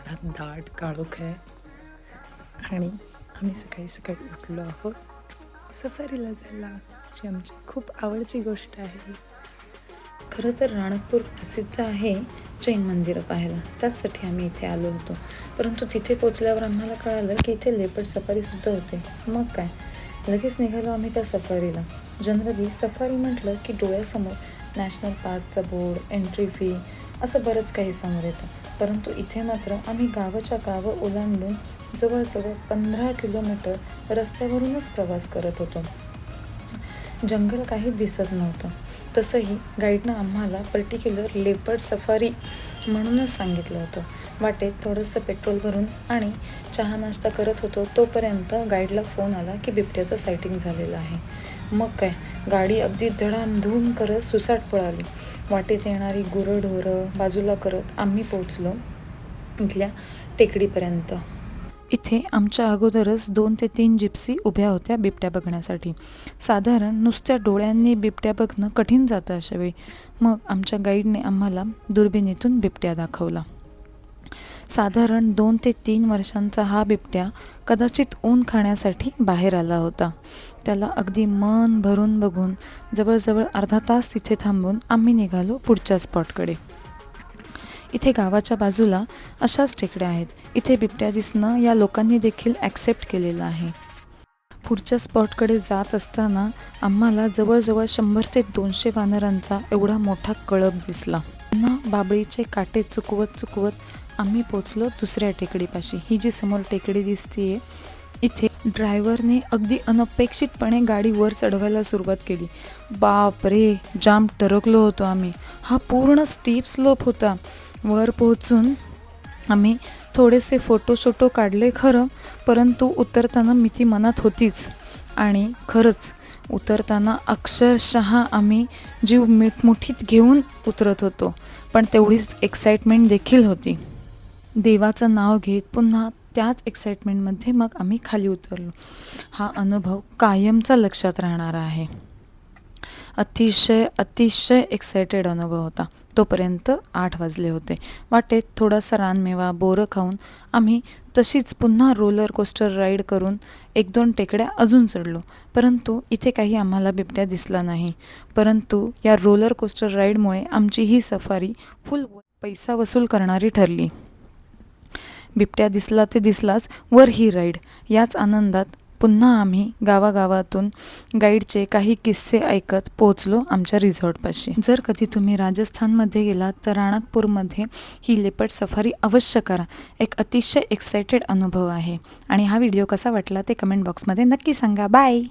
एवढा दाट काळोख आहे आणि आम्ही सकाळी सकाळी उठलो आहोत सफारीला जायला, जी आमची खूप आवडची गोष्ट आहे. खरं तर राणकपूर प्रसिद्ध आहे जैन मंदिरं पाहायला, त्याचसाठी आम्ही इथे आलो होतो. परंतु तिथे पोचल्यावर आम्हाला कळालं की इथे लेपर्ड सफारीसुद्धा होते. मग काय, लगेच निघालो आम्ही त्या सफारीला. जनरली सफारी म्हटलं की डोळ्यासमोर नॅशनल पार्कचा बोर्ड, एंट्री फी असं बरंच काही समोर येतं. परंतु इथे मात्र आम्ही गावाच्या गावं ओलांडून जवळजवळ 15 किलोमीटर रस्त्यावरूनच प्रवास करत होतो. जंगल काही दिसत नव्हतं. तसंही गाईडनं आम्हाला पर्टिक्युलर लेपर्ड सफारी म्हणूनच सांगितलं होतं. वाटेत थोडंसं पेट्रोल भरून आणि चहा नाश्ता करत होतो तोपर्यंत गाईडला फोन आला की बिबट्याचं सायटिंग झालेलं आहे. मग काय, गाडी अगदी धडामधूम करत सुसाट पळाली. वाटेत येणारी गुरंढोरं बाजूला करत आम्ही पोचलो इथल्या टेकडीपर्यंत. इथे आमच्या अगोदरच 2 ते 3 जिप्सी उभ्या होत्या बिबट्या बघण्यासाठी. साधारण नुसत्या डोळ्यांनी बिबट्या बघणं कठीण जातं अशावेळी. मग आमच्या गाईडने आम्हाला दुर्बिणीतून बिबट्या दाखवला. साधारण 2 ते 3 वर्षांचा हा बिबट्या कदाचित ऊन खाण्यासाठी बाहेर आला होता. त्याला अगदी मन भरून बघून जवळजवळ अर्धा तास तिथे थांबून आम्ही निघालो पुढच्या स्पॉटकडे. इथे गावाच्या बाजूला अशाच टेकड्या आहेत. इथे बिबट्या दिसणं या लोकांनी देखील ॲक्सेप्ट केलेलं आहे. पुढच्या स्पॉटकडे जात असताना आम्हाला जवळजवळ 100 ते 200 वानरांचा एवढा मोठा कळप दिसला. पुन्हा बाबळीचे काटे चुकवत चुकवत आम्ही पोचलो दुसऱ्या टेकडीपाशी. ही जी समोर टेकडी दिसतीये इथे ड्रायव्हरने अगदी अनपेक्षितपणे गाडी वर चढवायला सुरुवात केली. बाप रे, जाम टरकलो होतो आम्ही. हा पूर्ण स्टीप स्लोप होता. वर पोहोचून आम्ही थोडेसे फोटो काढले खरं, परंतु उतरताना भीती मनात होतीच. आणि खरंच उतरताना अक्षरशः आम्ही जीव मिठमुठीत घेऊन उतरत होतो, पण तेवढीच एक्साइटमेंट देखील होती. देवाचं नाव घेत पुन्हा त्याच एक्साइटमेंटमध्ये मग आम्ही खाली उतरलो. हा अनुभव कायमचा लक्षात राहणारा आहे. अतिशय एक्सायटेड अनुभव होता. तोपर्यंत 8 वाजले होते. वाटेत थोडासा रानमेवा, बोरं खाऊन आम्ही तशीच पुन्हा रोलर कोस्टर राईड करून 1-2 टेकड्या अजून चढलो. परंतु इथे काही आम्हाला बिबट्या दिसला नाही. परंतु या रोलर कोस्टर राईडमुळे आमची ही सफारी फुल पैसा वसूल करणारी ठरली. बिबट्या दिसला ते दिसलाच, वर ही राईड. याच आनंदात पुन्हा आम्ही गावागावातून गाईडचे काही किस्से ऐकत पोहोचलो आमच्या रिसॉर्टपाशी. जर कधी तुम्ही राजस्थानमध्ये गेलात तर राणकपूरमध्ये ही लेपर्ड सफारी अवश्य करा. एक अतिशय एक्सायटेड अनुभव आहे. आणि हा व्हिडिओ कसा वाटला ते कमेंट बॉक्समध्ये नक्की सांगा. बाय.